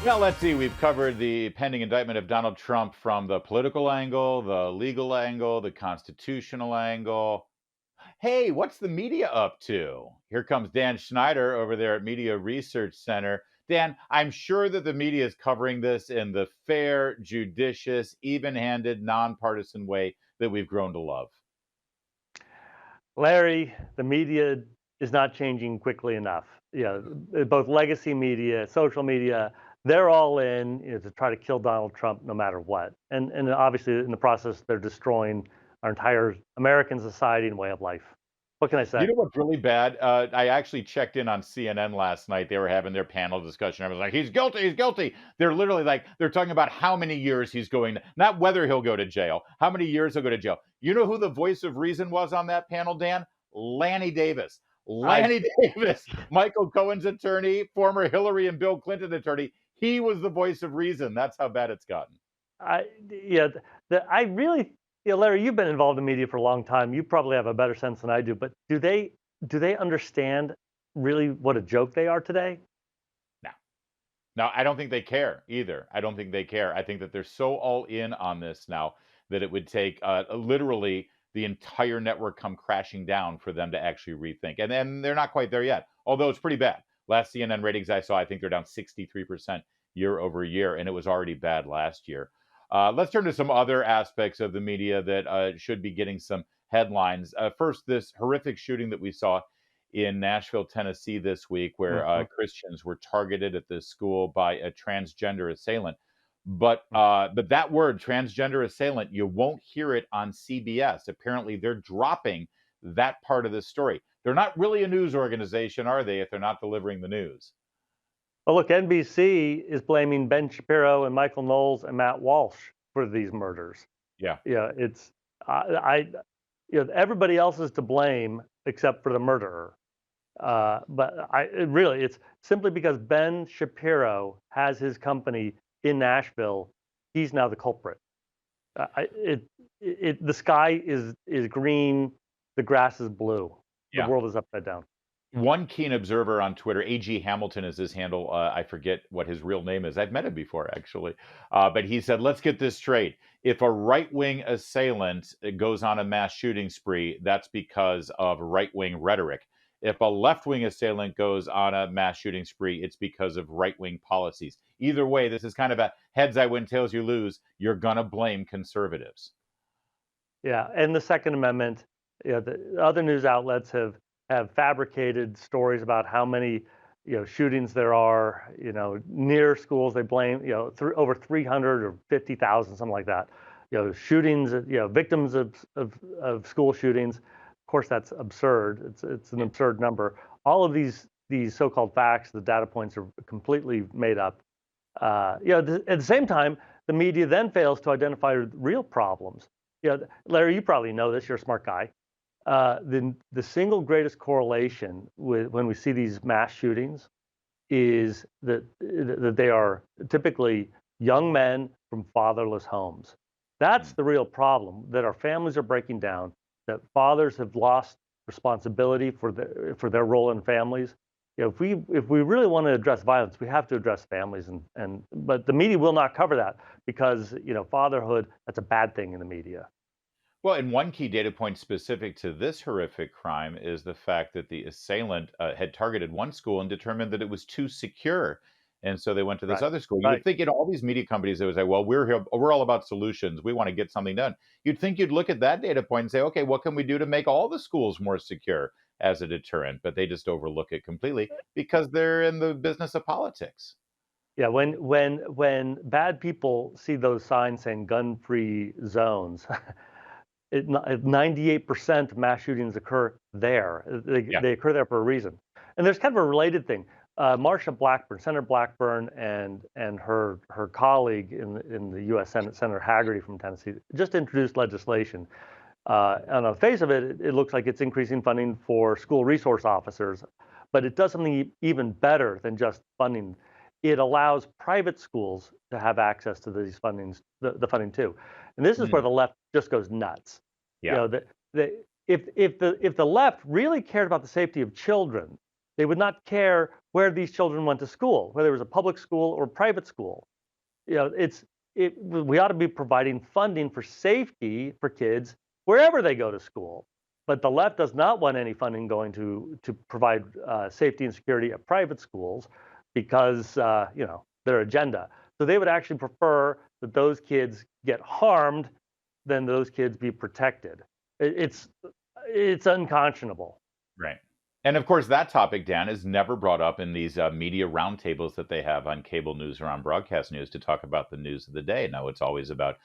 Well, let's see. We've covered the pending indictment of Donald Trump from the political angle, the legal angle, the constitutional angle. Hey, what's the media up to? Here comes Dan Schneider over there at Media Research Center. Dan, I'm sure that the media is covering this in the fair, judicious, even handed, nonpartisan way that we've grown to love. Larry, the media is not changing quickly enough. Both legacy media, social media, they're all in to try to kill Donald Trump no matter what. And obviously, in the process, they're destroying our entire American society and way of life. What can I You say? know what's really bad? I actually checked in on CNN last night. They were having their panel discussion. I was like, he's guilty, he's guilty. They're literally like, they're talking about how many years he's going, not whether he'll go to jail, how many years he'll go to jail. You know who the voice of reason was on that panel, Dan? Lanny Davis. I, Lanny Davis, Michael Cohen's attorney, former Hillary and Bill Clinton attorney. He was the voice of reason. That's how bad it's gotten. I, yeah, I really, Larry, you've been involved in media for a long time. You probably have a better sense than I do. But do they understand really what a joke they are today? No. Now, I don't think they care either. I don't think they care. I think that they're so all in on this now that it would take literally the entire network come crashing down for them to actually rethink. And then they're not quite there yet, although it's pretty bad. Last CNN ratings I saw, I think they're down 63% year over year, and it was already bad last year. Let's turn to some other aspects of the media that should be getting some headlines. First, this horrific shooting that we saw in Nashville, Tennessee this week, where Mhm. Christians were targeted at this school by a transgender assailant. But that word, transgender assailant, you won't hear it on CBS. Apparently, they're dropping that part of the story. They're not really a news organization, are they? If they're not delivering the news. Well, look, NBC is blaming Ben Shapiro and Michael Knowles and Matt Walsh for these murders. Yeah. Yeah, it's I everybody else is to blame except for the murderer. It's simply because Ben Shapiro has his company in Nashville. He's now the culprit. The sky is green, the grass is blue, the Yeah. world is upside down. One keen observer on Twitter, AG Hamilton is his handle. I forget what his real name is. I've met him before, actually. But he said, let's get this straight. If a right wing assailant goes on a mass shooting spree, that's because of right wing rhetoric. If a left wing assailant goes on a mass shooting spree, it's because of right wing policies. Either way, this is kind of a heads I win, tails you lose. You're going to blame conservatives. Yeah, and the Second Amendment, the other news outlets have fabricated stories about how many, shootings there are, near schools. They blame, over 300 or 50,000, something like that. Shootings, victims of school shootings. Of course, that's absurd. It's an absurd number. All of these so-called facts, the data points are completely made up. At the same time, the media then fails to identify real problems. Larry, you probably know this. You're a smart guy. The single greatest correlation with when we see these mass shootings is that they are typically young men from fatherless homes. That's Mm. the real problem. That our families are breaking down. That fathers have lost responsibility for their role in families. If we really want to address violence, we have to address families, and but the media will not cover that because fatherhood, that's a bad thing in the media. Well, and one key data point specific to this horrific crime is the fact that the assailant had targeted one school and determined that it was too secure. And so they went to this Right. other school. You would Right. think in all these media companies, they would say, well, we're here, we're all about solutions. We want to get something done. You'd think you'd look at that data point and say, okay, what can we do to make all the schools more secure as a deterrent? But they just overlook it completely because they're in the business of politics. Yeah, when bad people see those signs saying gun-free zones, 98% of mass shootings occur there. Yeah. They occur there for a reason. And there's kind of a related thing. Marsha Blackburn, Senator Blackburn, and her colleague in the U.S. Senate, Senator Haggerty from Tennessee, just introduced legislation. On the face of it, it looks like it's increasing funding for school resource officers, but it does something even better than just funding. It allows private schools to have access to these fundings, the funding too. And this is where Mm. the left just goes nuts. You Yeah. know, the if the left really cared about the safety of children, They would not care where these children went to school, whether it was a public school or private school. We ought to be providing funding for safety for kids wherever they go to school. But the left does not want any funding going to provide safety and security at private schools because their agenda. So they would actually prefer that those kids get harmed than those kids be protected. It's unconscionable. Right. And of course, that topic, Dan, is never brought up in these media roundtables that they have on cable news or on broadcast news to talk about the news of the day. No, it's always about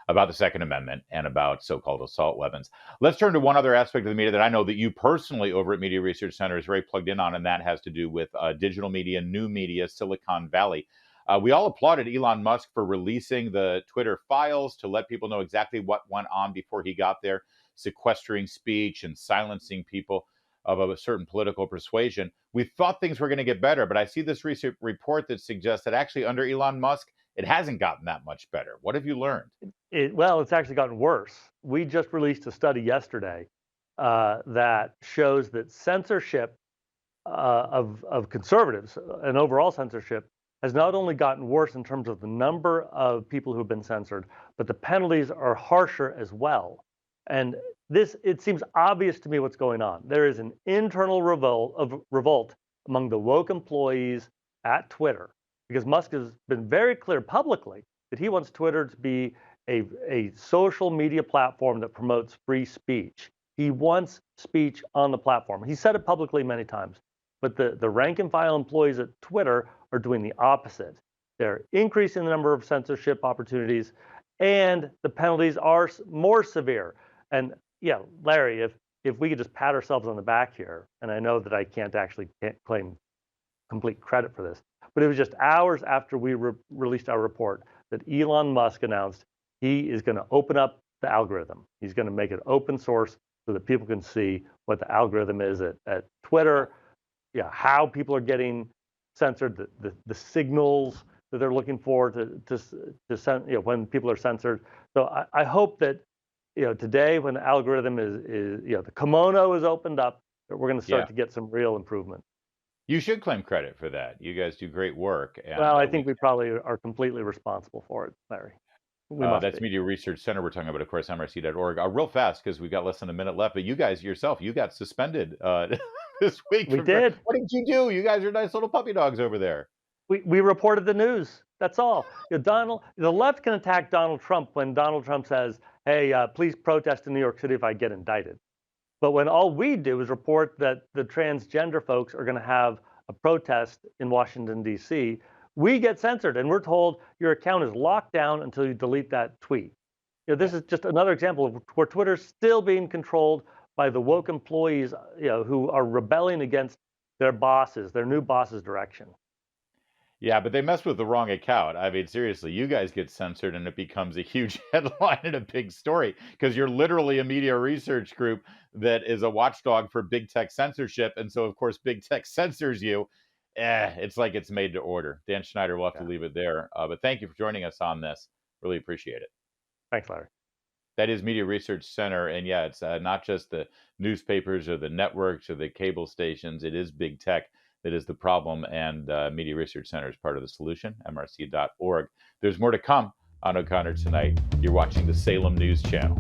the Second Amendment and about so-called assault weapons. Let's turn to one other aspect of the media that I know that you personally over at Media Research Center is very plugged in on, and that has to do with digital media, new media, Silicon Valley. We all applauded Elon Musk for releasing the Twitter files to let people know exactly what went on before he got there, sequestering speech and silencing people of a certain political persuasion. We thought things were going to get better, but I see this recent report that suggests that actually under Elon Musk, it hasn't gotten that much better. What have you learned? Well, it's actually gotten worse. We just released a study yesterday that shows that censorship of conservatives and overall censorship has not only gotten worse in terms of the number of people who have been censored, but the penalties are harsher as well. And it seems obvious to me what's going on. There is an internal revolt among the woke employees at Twitter because Musk has been very clear publicly that he wants Twitter to be a social media platform that promotes free speech. He wants speech on the platform. He said it publicly many times, but the rank and file employees at Twitter are doing the opposite. They're increasing the number of censorship opportunities, and the penalties are more severe. And yeah, Larry, if we could just pat ourselves on the back here, and I know that I can't claim complete credit for this, but it was just hours after we released our report that Elon Musk announced he is going to open up the algorithm. He's going to make it open source so that people can see what the algorithm is at Twitter, how people are getting censored, the signals that they're looking for to send, when people are censored. So I hope that today when the algorithm is the kimono is opened up, that we're going to start to get some real improvement. You should claim credit for that. You guys do great work. And, well, I think we probably are completely responsible for it, Larry. That's Media Research Center we're talking about, of course, MRC.org. Real fast, because we've got less than a minute left, but you guys yourself, you got suspended this week. We did. What did you do? You guys are nice little puppy dogs over there. We reported the news. That's all. The left can attack Donald Trump when Donald Trump says, hey, please protest in New York City if I get indicted. But when all we do is report that the transgender folks are going to have a protest in Washington, D.C., we get censored and we're told your account is locked down until you delete that tweet. This is just another example of where Twitter's still being controlled by the woke employees who are rebelling against their new boss's direction. Yeah, but they mess with the wrong account. I mean, seriously, you guys get censored and it becomes a huge headline and a big story because you're literally a media research group that is a watchdog for big tech censorship. And so, of course, big tech censors you. It's like it's made to order. Dan Schneider, we'll have to leave it there. But thank you for joining us on this. Really appreciate it. Thanks, Larry. That is Media Research Center. And yeah, it's not just the newspapers or the networks or the cable stations. It is big tech that is the problem, and Media Research Center is part of the solution, mrc.org. There's more to come on O'Connor Tonight. You're watching the Salem News Channel.